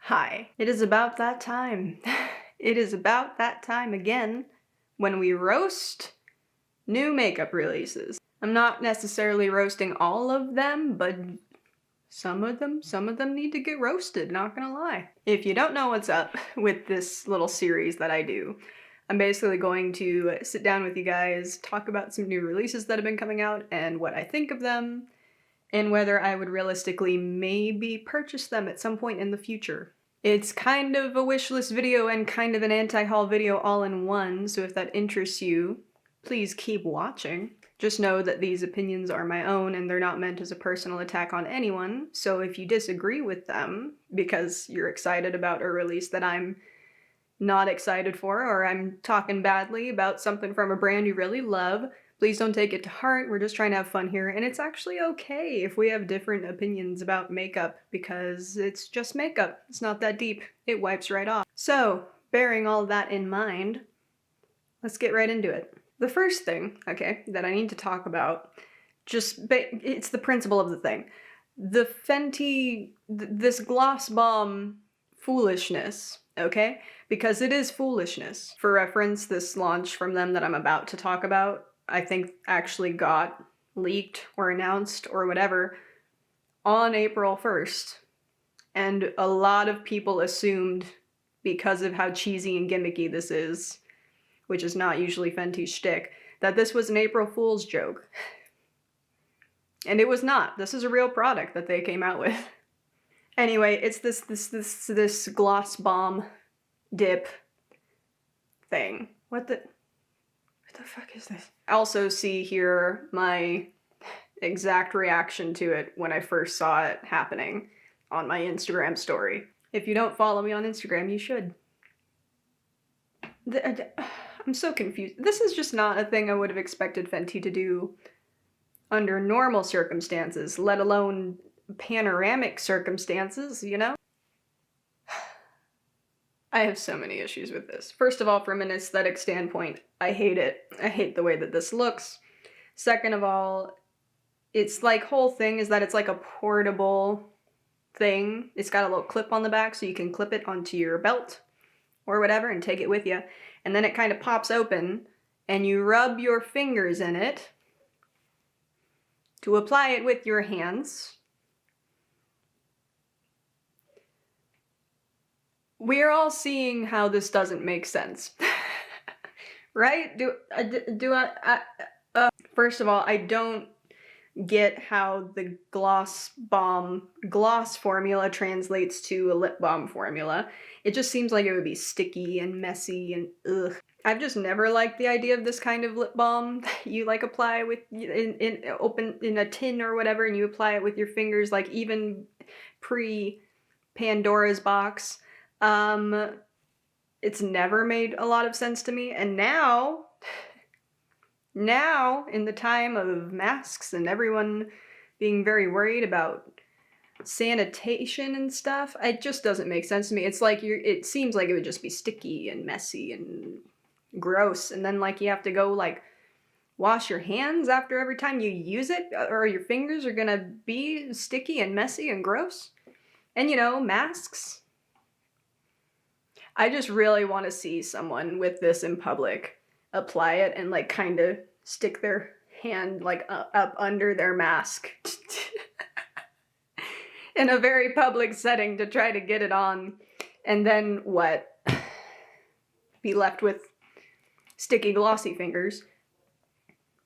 Hi. It is about that time. It is about that time again when we roast new makeup releases. I'm not necessarily roasting all of them, but some of them need to get roasted, not gonna lie. If you don't know what's up with this little series that I do, I'm basically going to sit down with you guys, talk about some new releases that have been coming out and what I think of them, and whether I would realistically maybe purchase them at some point in the future. It's kind of a wish list video and kind of an anti-haul video all in one, so if that interests you, please keep watching. Just know that these opinions are my own and they're not meant as a personal attack on anyone, so if you disagree with them because you're excited about a release that I'm not excited for, or I'm talking badly about something from a brand you really love, please don't take it to heart. We're just trying to have fun here, and it's actually okay if we have different opinions about makeup, because it's just makeup. It's not that deep. It wipes right off. So, bearing all that in mind, let's get right into it. The first thing, okay, that I need to talk about, it's the principle of the thing. The Fenty, this gloss bomb foolishness, okay? Because it is foolishness. For reference, this launch from them that I'm about to talk about, I think actually got leaked or announced or whatever on April 1st. And a lot of people assumed, because of how cheesy and gimmicky this is, which is not usually Fenty's shtick, that this was an April Fool's joke. And it was not. This is a real product that they came out with. Anyway, it's this gloss bomb dip thing. What the fuck is this? I also see here my exact reaction to it when I first saw it happening on my Instagram story. If you don't follow me on Instagram, you should. I'm so confused. This is just not a thing I would have expected Fenty to do under normal circumstances, let alone panoramic circumstances, you know? I have so many issues with this. First of all, from an aesthetic standpoint, I hate it. I hate the way that this looks. Second of all, its like whole thing is that it's like a portable thing. It's got a little clip on the back so you can clip it onto your belt or whatever and take it with you. And then it kind of pops open and you rub your fingers in it to apply it with your hands. We're all seeing how this doesn't make sense, right? First of all, I don't get how the gloss formula translates to a lip balm formula. It just seems like it would be sticky and messy and ugh. I've just never liked the idea of this kind of lip balm that you like apply with in a tin or whatever, and you apply it with your fingers, like even pre Pandora's box. It's never made a lot of sense to me, and now in the time of masks and everyone being very worried about sanitation and stuff, it just doesn't make sense to me. It's like it seems like it would just be sticky and messy and gross, and then like you have to go like wash your hands after every time you use it, or your fingers are gonna be sticky and messy and gross. And you know, masks. I just really want to see someone with this in public apply it and like kind of stick their hand like up under their mask in a very public setting to try to get it on, and then what? Be left with sticky glossy fingers?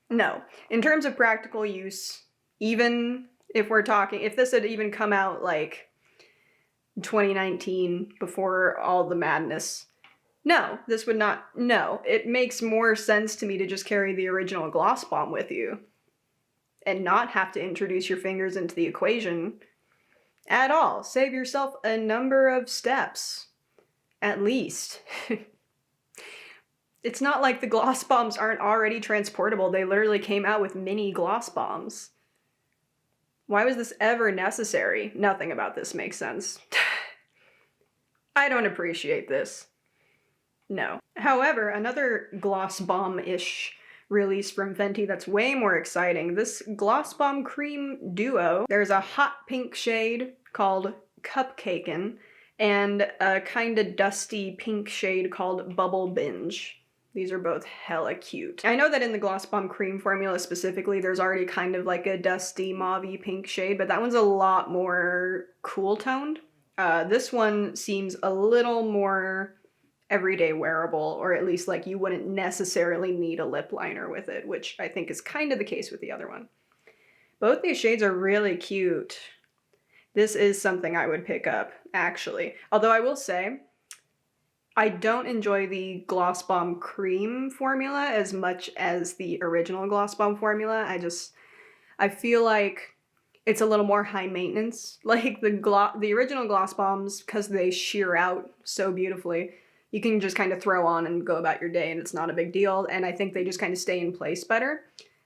No. In terms of practical use, even if we're talking, if this had even come out like 2019 before all the madness, no, this would not. No, it makes more sense to me to just carry the original gloss bomb with you and not have to introduce your fingers into the equation at all. Save yourself a number of steps, at least. It's not like the gloss bombs aren't already transportable. They literally came out with mini gloss bombs. Why was this ever necessary? Nothing about this makes sense. I don't appreciate this. No. However, another gloss bomb-ish release from Fenty that's way more exciting. This gloss bomb cream duo. There's a hot pink shade called Cupcakin, and a kind of dusty pink shade called Bubble Binge. These are both hella cute. I know that in the Gloss Bomb Cream formula specifically, there's already kind of like a dusty mauve-y pink shade, but that one's a lot more cool toned. This one seems a little more everyday wearable, or at least like you wouldn't necessarily need a lip liner with it, which I think is kind of the case with the other one. Both these shades are really cute. This is something I would pick up, actually. Although I will say, I don't enjoy the Gloss Bomb Cream formula as much as the original Gloss Bomb formula. I feel like it's a little more high maintenance. Like the original Gloss Bombs, because they sheer out so beautifully, you can just kind of throw on and go about your day and it's not a big deal. And I think they just kind of stay in place better.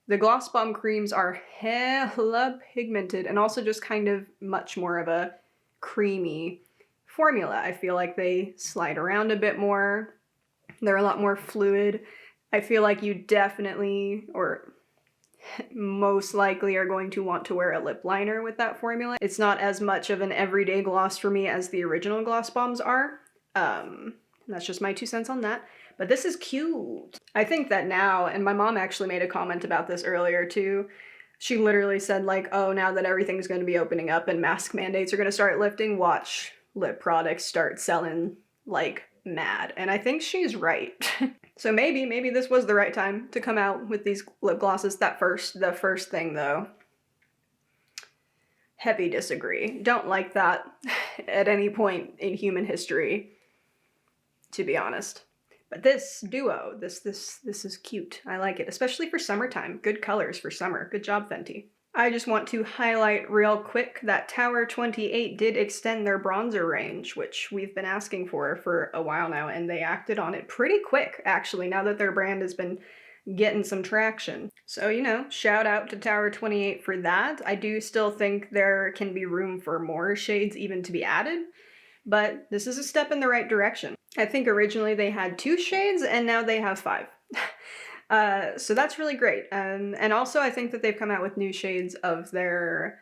The Gloss Bomb Creams are hella pigmented and also just kind of much more of a creamy formula. I feel like they slide around a bit more. They're a lot more fluid. I feel like you definitely, or most likely, are going to want to wear a lip liner with that formula. It's not as much of an everyday gloss for me as the original Gloss Bombs are. That's just my 2 cents on that. But this is cute. I think that now, and my mom actually made a comment about this earlier too. She literally said like, oh, now that everything's going to be opening up and mask mandates are going to start lifting, watch lip products start selling like mad. And I think she's right. So maybe this was the right time to come out with these lip glosses. The first thing though, heavy disagree. Don't like that at any point in human history, to be honest. But this duo, this is cute. I like it, especially for summertime. Good colors for summer. Good job, Fenty. I just want to highlight real quick that Tower 28 did extend their bronzer range, which we've been asking for a while now, and they acted on it pretty quick, actually, now that their brand has been getting some traction. So, you know, shout out to Tower 28 for that. I do still think there can be room for more shades even to be added, but this is a step in the right direction. I think originally they had 2 shades, and now they have 5. So that's really great. And also I think that they've come out with new shades of their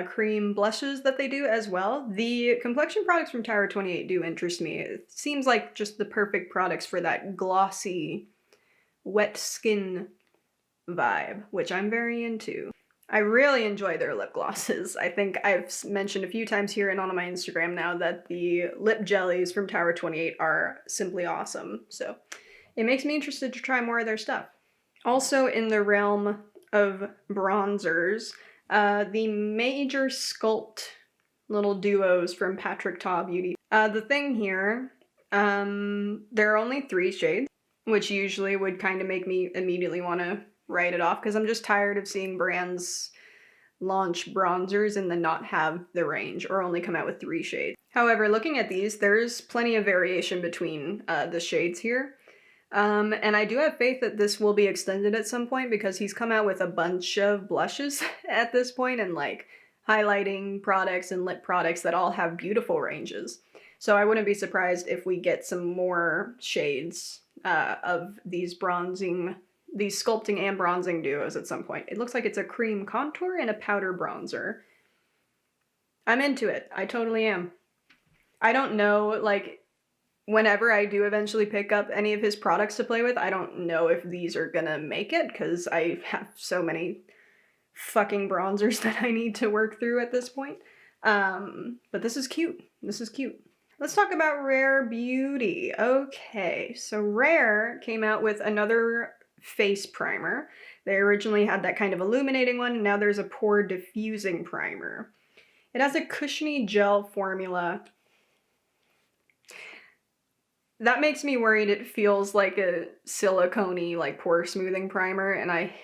cream blushes that they do as well. The complexion products from Tower 28 do interest me. It seems like just the perfect products for that glossy, wet skin vibe, which I'm very into. I really enjoy their lip glosses. I think I've mentioned a few times here and on my Instagram now that the lip jellies from Tower 28 are simply awesome. So it makes me interested to try more of their stuff. Also in the realm of bronzers, the Major Sculpt little duos from Patrick Ta Beauty. The thing here, there are only 3 shades, which usually would kind of make me immediately want to write it off because I'm just tired of seeing brands launch bronzers and then not have the range or only come out with 3 shades. However, looking at these, there's plenty of variation between the shades here. And I do have faith that this will be extended at some point because he's come out with a bunch of blushes at this point and like highlighting products and lip products that all have beautiful ranges. So I wouldn't be surprised if we get some more shades of these sculpting and bronzing duos at some point. It looks like it's a cream contour and a powder bronzer. I'm into it. I totally am. I don't know, like, whenever I do eventually pick up any of his products to play with, I don't know if these are gonna make it because I have so many fucking bronzers that I need to work through at this point. But this is cute. This is cute. Let's talk about Rare Beauty. Okay, so Rare came out with another face primer. They originally had that kind of illuminating one, and now there's a pore diffusing primer. It has a cushiony gel formula. That makes me worried it feels like a silicone-y, like pore smoothing primer, and I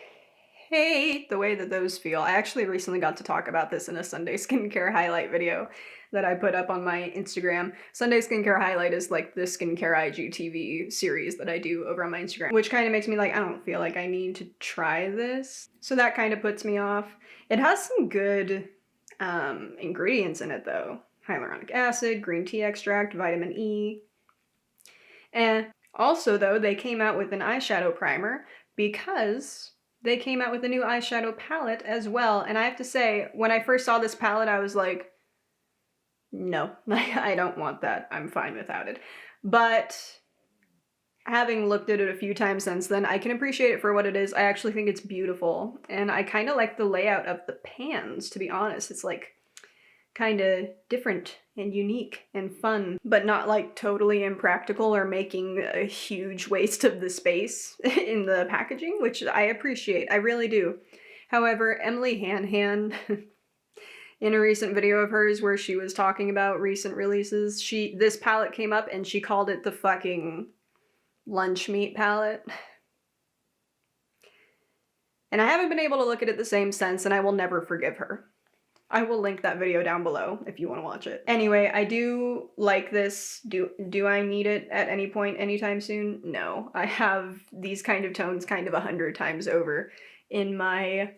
hate the way that those feel. I actually recently got to talk about this in a Sunday Skincare highlight video that I put up on my Instagram. Sunday Skincare highlight is like the skincare IGTV series that I do over on my Instagram, which kind of makes me like, I don't feel like I need to try this. So that kind of puts me off. It has some good ingredients in it though. Hyaluronic acid, green tea extract, vitamin E. And also though, they came out with an eyeshadow primer because they came out with a new eyeshadow palette as well. And I have to say, when I first saw this palette, I was like, No, I don't want that. I'm fine without it. But having looked at it a few times since then, I can appreciate it for what it is. I actually think it's beautiful. And I kind of like the layout of the pans, to be honest. It's like kind of different and unique and fun, but not like totally impractical or making a huge waste of the space in the packaging, which I appreciate. I really do. However, Emily Hanhan, in a recent video of hers where she was talking about recent releases, this palette came up and she called it the fucking lunch meat palette. And I haven't been able to look at it the same since, and I will never forgive her. I will link that video down below if you want to watch it. Anyway, I do like this. Do I need it at any point anytime soon? No. I have these kind of tones kind of 100 times over in my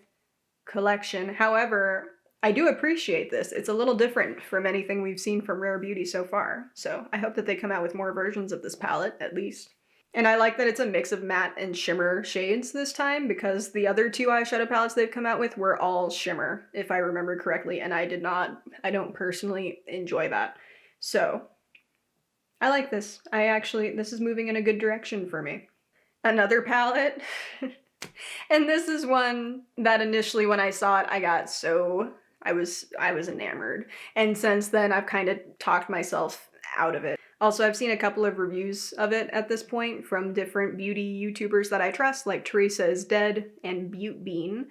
collection. However, I do appreciate this. It's a little different from anything we've seen from Rare Beauty so far. So I hope that they come out with more versions of this palette, at least. And I like that it's a mix of matte and shimmer shades this time, because the other two eyeshadow palettes they've come out with were all shimmer, if I remember correctly, and I don't personally enjoy that. So, I like this. This is moving in a good direction for me. Another palette, and this is one that initially when I saw it, I was enamored. And since then, I've kind of talked myself out of it. Also, I've seen a couple of reviews of it at this point from different beauty YouTubers that I trust, like Teresa is Dead and Butte Bean.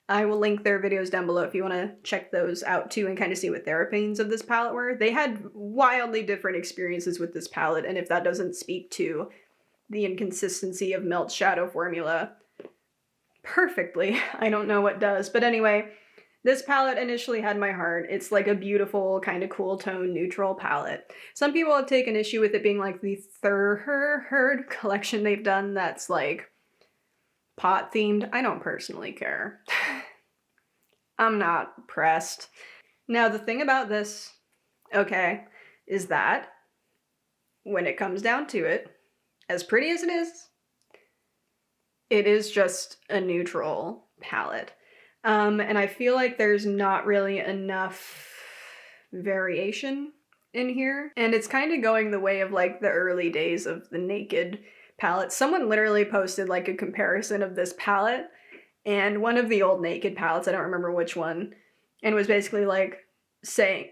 I will link their videos down below if you want to check those out too and kind of see what their opinions of this palette were. They had wildly different experiences with this palette, and if that doesn't speak to the inconsistency of Melt's shadow formula perfectly, I don't know what does. But anyway, this palette initially had my heart. It's like a beautiful, kind of cool tone, neutral palette. Some people have taken issue with it being like the third collection they've done that's like pot themed. I don't personally care. I'm not pressed. Now, the thing about this, okay, is that when it comes down to it, as pretty as it is just a neutral palette. And I feel like there's not really enough variation in here. And it's kind of going the way of like the early days of the Naked palette. Someone literally posted like a comparison of this palette and one of the old Naked palettes, I don't remember which one, and was basically like saying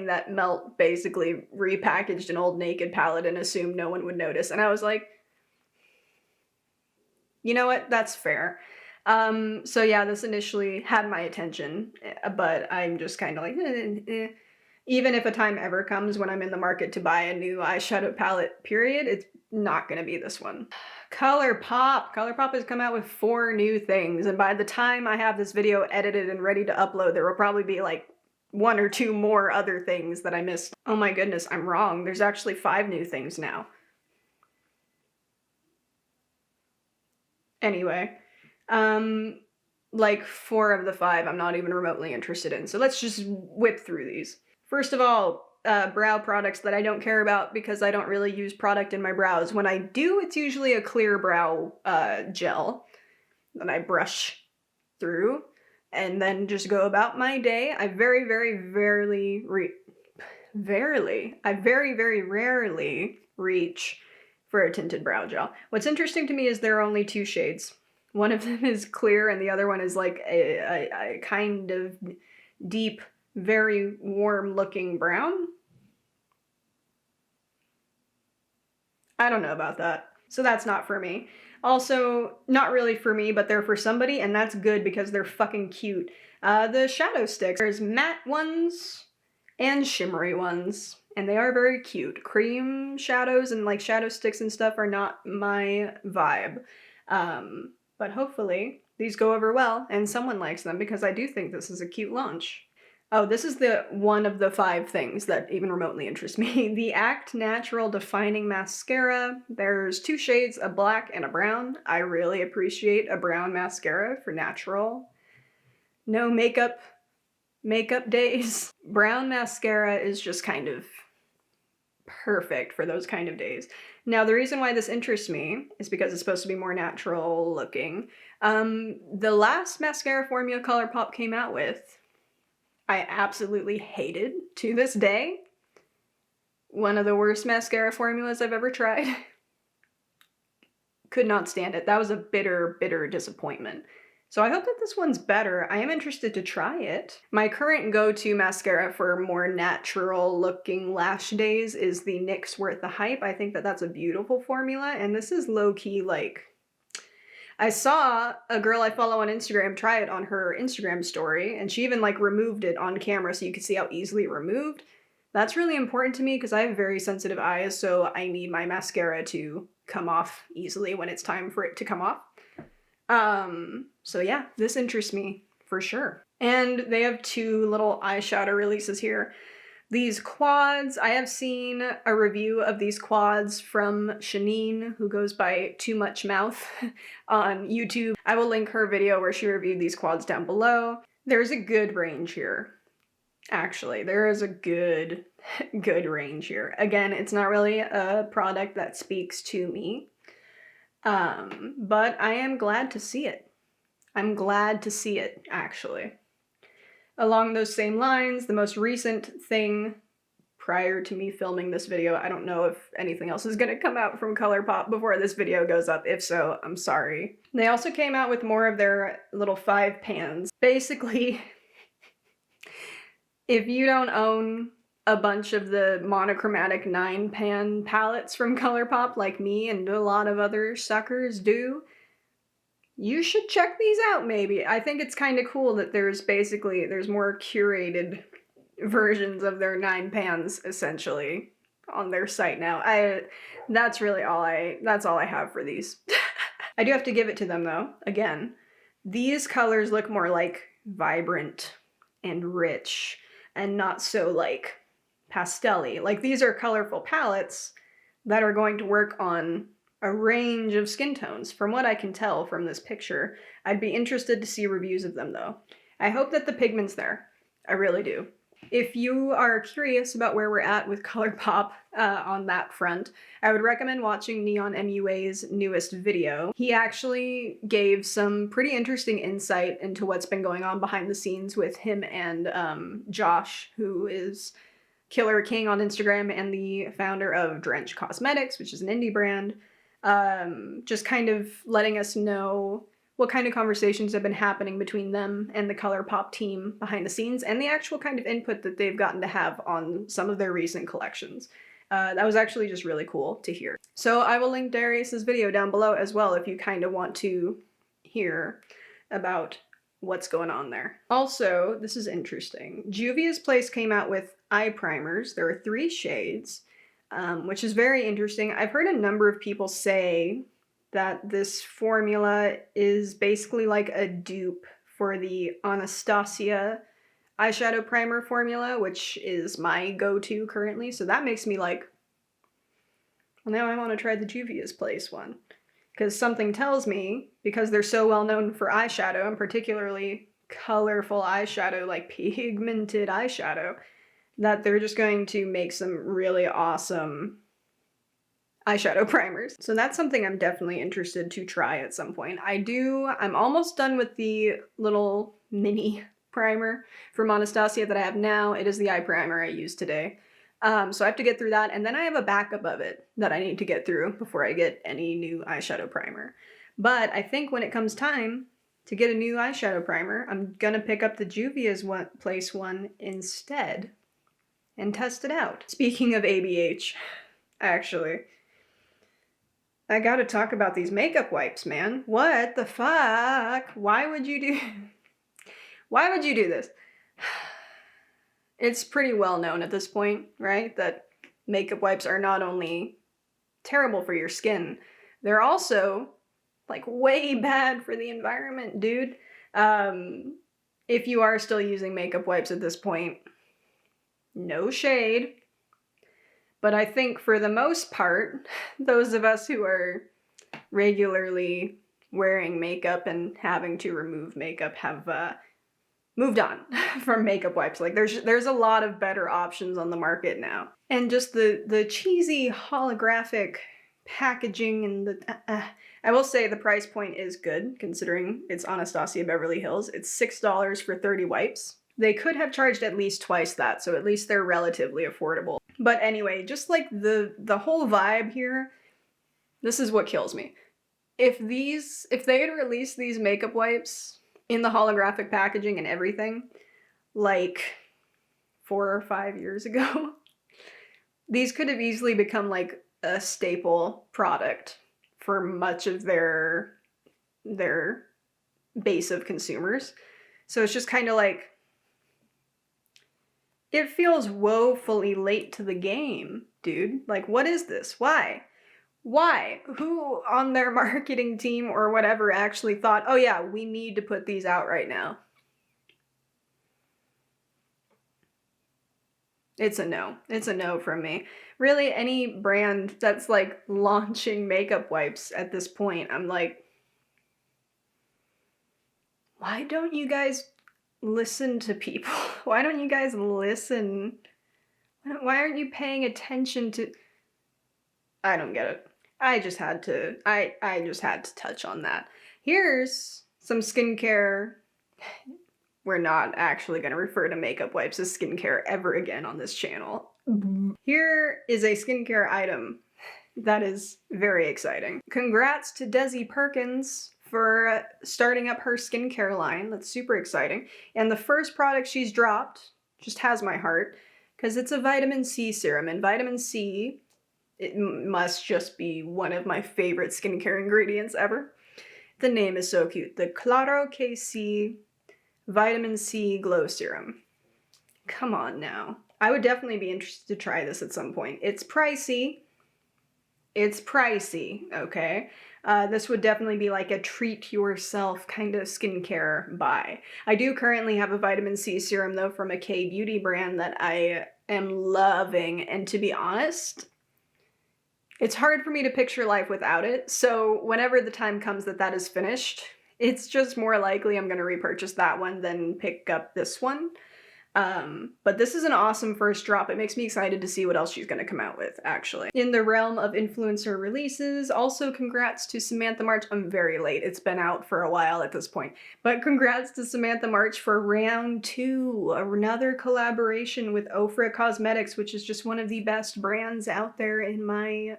that Melt basically repackaged an old Naked palette and assumed no one would notice. And I was like, you know what? That's fair. So yeah, this initially had my attention, but I'm just kind of like, Even if a time ever comes when I'm in the market to buy a new eyeshadow palette, period, it's not gonna be this one. ColourPop. ColourPop has come out with 4 new things, and by the time I have this video edited and ready to upload, there will probably be like 1 or 2 more other things that I missed. Oh my goodness, I'm wrong. There's actually 5 new things now. Anyway. Like 4 of the 5 I'm not even remotely interested in. So let's just whip through these. First of all, brow products that I don't care about because I don't really use product in my brows. When I do, it's usually a clear brow gel that I brush through and then just go about my day. I very, very rarely reach for a tinted brow gel. What's interesting to me is there are only 2 shades. One of them is clear and the other one is like a kind of deep, very warm looking brown. I don't know about that. So that's not for me. Also, not really for me, but they're for somebody, and that's good because they're fucking cute. The shadow sticks. There's matte ones and shimmery ones, and they are very cute. Cream shadows and like shadow sticks and stuff are not my vibe. But hopefully these go over well and someone likes them because I do think this is a cute launch. Oh, this is the one of the 5 things that even remotely interest me. The Act Natural Defining Mascara. There's 2 shades, a black and a brown. I really appreciate a brown mascara for natural. No makeup days. Brown mascara is just kind of perfect for those kind of days. Now, the reason why this interests me is because it's supposed to be more natural looking. The last mascara formula ColourPop came out with, I absolutely hated to this day. One of the worst mascara formulas I've ever tried. Could not stand it. That was a bitter, bitter disappointment. So I hope that this one's better. I am interested to try it. My current go-to mascara for more natural looking lash days is the NYX Worth the Hype. I think that that's a beautiful formula, and this is low-key like... I saw a girl I follow on Instagram try it on her Instagram story, and she even like removed it on camera so you could see how easily it removed. That's really important to me because I have very sensitive eyes, so I need my mascara to come off easily when it's time for it to come off. So yeah, this interests me for sure. And they have two little eyeshadow releases here. These quads, I have seen a review of these quads from Shanine, who goes by Too Much Mouth on YouTube. I will link her video where she reviewed these quads down below. There's a good range here. Actually, there is a good range here. Again, it's not really a product that speaks to me, but I am glad to see it. I'm glad to see it, actually. Along those same lines, the most recent thing prior to me filming this video, I don't know if anything else is going to come out from ColourPop before this video goes up. If so, I'm sorry. They also came out with more of their little 5 pans. Basically, if you don't own a bunch of the monochromatic 9-pan palettes from ColourPop like me and a lot of other suckers do, you should check these out maybe. I think it's kind of cool that there's more curated versions of their 9 pans essentially on their site now. That's all I have for these. I do have to give it to them though. Again, these colors look more like vibrant and rich and not so like pastel-y. Like these are colorful palettes that are going to work on a range of skin tones, from what I can tell from this picture. I'd be interested to see reviews of them though. I hope that the pigment's there. I really do. If you are curious about where we're at with ColourPop on that front, I would recommend watching Neon MUA's newest video. He actually gave some pretty interesting insight into what's been going on behind the scenes with him and Josh, who is Killer King on Instagram and the founder of Drench Cosmetics, which is an indie brand. Just kind of letting us know what kind of conversations have been happening between them and the ColourPop team behind the scenes, and the actual kind of input that they've gotten to have on some of their recent collections. That was actually just really cool to hear. So I will link Darius's video down below as well if you kind of want to hear about what's going on there. Also, this is interesting. Juvia's Place came out with eye primers. There are 3 shades. Which is very interesting. I've heard a number of people say that this formula is basically like a dupe for the Anastasia eyeshadow primer formula, which is my go-to currently. So that makes me like, well, now I want to try the Juvia's Place one. Because something tells me, because they're so well known for eyeshadow, and particularly colorful eyeshadow, like pigmented eyeshadow, that they're just going to make some really awesome eyeshadow primers. So that's something I'm definitely interested to try at some point. I'm almost done with the little mini primer from Anastasia that I have now. It is the eye primer I used today. So I have to get through that, and then I have a backup of it that I need to get through before I get any new eyeshadow primer. But I think when it comes time to get a new eyeshadow primer, I'm gonna pick up the Juvia's Place one instead and test it out. Speaking of ABH, actually, I gotta talk about these makeup wipes, man. What the fuck? Why would you do this? It's pretty well known at this point, right? That makeup wipes are not only terrible for your skin, they're also like way bad for the environment, dude. If you are still using makeup wipes at this point, no shade, but I think for the most part, those of us who are regularly wearing makeup and having to remove makeup have moved on from makeup wipes. Like there's a lot of better options on the market now. And just the cheesy holographic packaging and I will say the price point is good considering it's Anastasia Beverly Hills. It's $6 for 30 wipes, They could have charged at least twice that, so at least they're relatively affordable. But anyway, just like the whole vibe here, this is what kills me. If they had released these makeup wipes in the holographic packaging and everything, like 4 or 5 years ago, these could have easily become like a staple product for much of their base of consumers. So it's just kind of like, it feels woefully late to the game, dude. Like, what is this? Why? Why? Who on their marketing team or whatever actually thought, oh yeah, we need to put these out right now? It's a no. It's a no from me. Really, any brand that's like launching makeup wipes at this point, I'm like, why don't you guys listen to people? Why don't you guys listen? Why aren't you paying attention to... I don't get it. I just had to touch on that. Here's some skincare. We're not actually going to refer to makeup wipes as skincare ever again on this channel. Here is a skincare item that is very exciting. Congrats to Desi Perkins for starting up her skincare line. That's super exciting. And the first product she's dropped just has my heart, because it's a vitamin C serum. And vitamin C, it must just be one of my favorite skincare ingredients ever. The name is so cute. The Claro Que Si Vitamin C Glow Serum. Come on now. I would definitely be interested to try this at some point. It's pricey. It's pricey, okay? This would definitely be like a treat yourself kind of skincare buy. I do currently have a vitamin C serum though from a K-beauty brand that I am loving, and to be honest, it's hard for me to picture life without it, so whenever the time comes that that is finished, it's just more likely I'm going to repurchase that one than pick up this one. But this is an awesome first drop. It makes me excited to see what else she's going to come out with, actually. In the realm of influencer releases, also congrats to Samantha March. I'm very late. It's been out for a while at this point. But congrats to Samantha March for round 2. Another collaboration with Ofra Cosmetics, which is just one of the best brands out there in my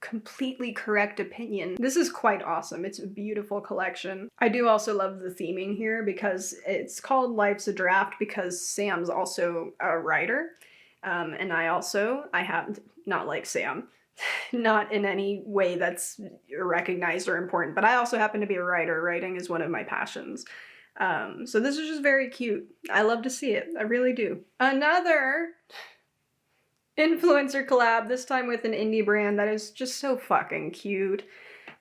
completely correct opinion. This is quite awesome. It's a beautiful collection. I do also love the theming here because it's called Life's a Draft because Sam's also a writer. And I have, not like Sam, not in any way that's recognized or important, but I also happen to be a writer. Writing is one of my passions. So this is just very cute. I love to see it. I really do. Another influencer collab, this time with an indie brand that is just so fucking cute.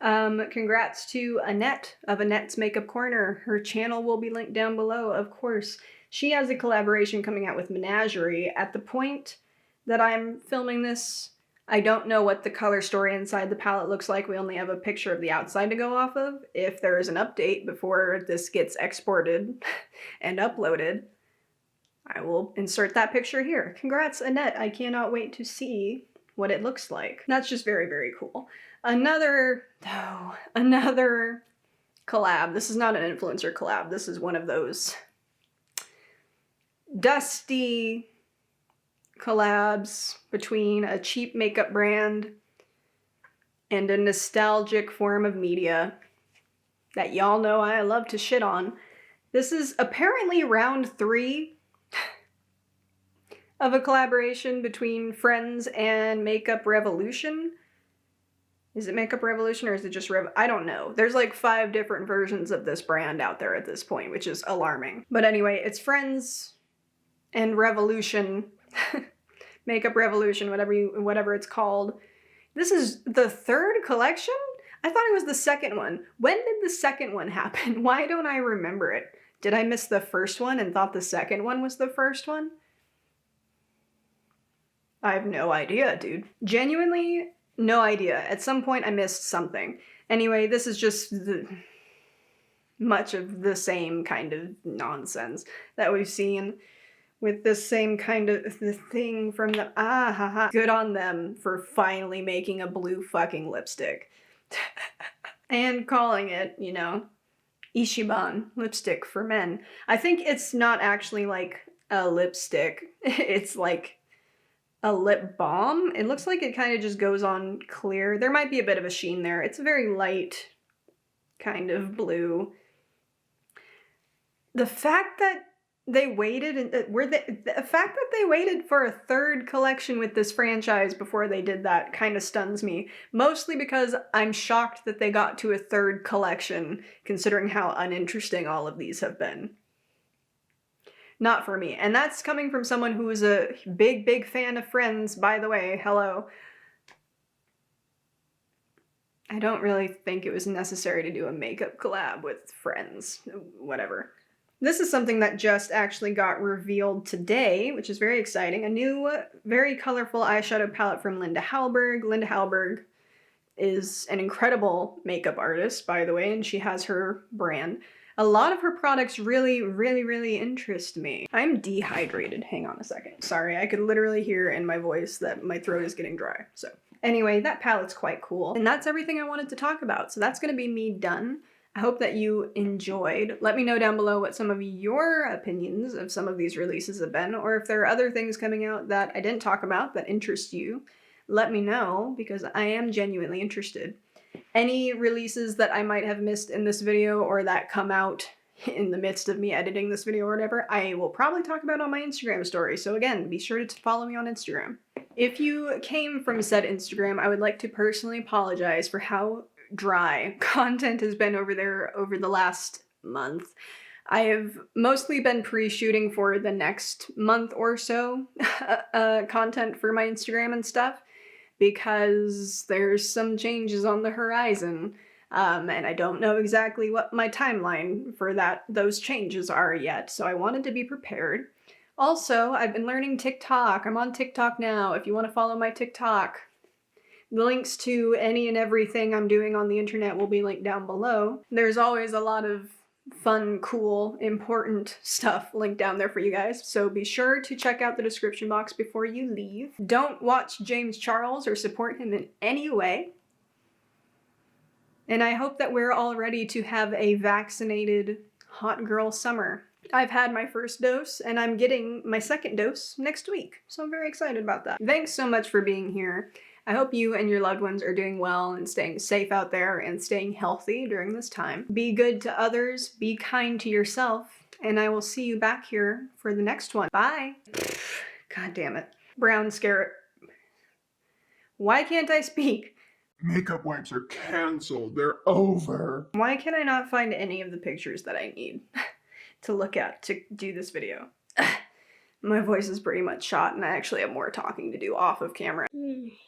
Congrats to Annette of Annette's Makeup Corner. Her channel will be linked down below, of course. She has a collaboration coming out with Menagerie. At the point that I'm filming this, I don't know what the color story inside the palette looks like. We only have a picture of the outside to go off of. If there is an update before this gets exported and uploaded, I will insert that picture here. Congrats, Annette. I cannot wait to see what it looks like. That's just very, very cool. Another collab. This is not an influencer collab. This is one of those dusty collabs between a cheap makeup brand and a nostalgic form of media that y'all know I love to shit on. This is apparently round 3 of a collaboration between Friends and Makeup Revolution. Is it Makeup Revolution or is it just I don't know. There's like 5 different versions of this brand out there at this point, which is alarming. But anyway, it's Friends and Revolution. Makeup Revolution, whatever it's called. This is the 3rd collection? I thought it was the 2nd one. When did the 2nd one happen? Why don't I remember it? Did I miss the 1st one and thought the 2nd one was the 1st one? I have no idea, dude. Genuinely, no idea. At some point I missed something. Anyway, this is just much of the same kind of nonsense that we've seen with this same kind of the thing from the Good on them for finally making a blue fucking lipstick. And calling it, you know, Ichiban lipstick for men. I think it's not actually like a lipstick. It's like a lip balm. It looks like it kind of just goes on clear. There might be a bit of a sheen there. It's a very light kind of blue. The fact that they waited and the fact that they waited for a third collection with this franchise before they did that kind of stuns me. Mostly because I'm shocked that they got to a third collection, considering how uninteresting all of these have been. Not for me. And that's coming from someone who is a big fan of Friends, by the way. Hello. I don't really think it was necessary to do a makeup collab with Friends. Whatever. This is something that just actually got revealed today, which is very exciting. A new, very colorful eyeshadow palette from Linda Hallberg. Linda Hallberg is an incredible makeup artist, by the way, and she has her brand. A lot of her products really interest me. I'm dehydrated. Hang on a second. Sorry, I could literally hear in my voice that my throat is getting dry. So anyway, that palette's quite cool. And that's everything I wanted to talk about. So that's gonna be me done. I hope that you enjoyed. Let me know down below what some of your opinions of some of these releases have been, or if there are other things coming out that I didn't talk about that interest you. Let me know, because I am genuinely interested. Any releases that I might have missed in this video or that come out in the midst of me editing this video or whatever, I will probably talk about on my Instagram story. So again, be sure to follow me on Instagram. If you came from said Instagram, I would like to personally apologize for how dry content has been over there over the last month. I have mostly been pre-shooting for the next month or so content for my Instagram and stuff, because there's some changes on the horizon, and I don't know exactly what my timeline for those changes are yet, so I wanted to be prepared. Also, I've been learning TikTok. I'm on TikTok now. If you want to follow my TikTok, the links to any and everything I'm doing on the internet will be linked down below. There's always a lot of fun, cool, important stuff linked down there for you guys, so be sure to check out the description box before you leave. Don't watch James Charles or support him in any way. And I hope that we're all ready to have a vaccinated hot girl summer. I've had my first dose, and I'm getting my second dose next week, so I'm very excited about that. Thanks so much for being here. I hope you and your loved ones are doing well and staying safe out there and staying healthy during this time. Be good to others, be kind to yourself, and I will see you back here for the next one. Bye! God damn it. Brown scare. Why can't I speak? Makeup wipes are canceled. They're over. Why can I not find any of the pictures that I need to look at to do this video? My voice is pretty much shot, and I actually have more talking to do off of camera.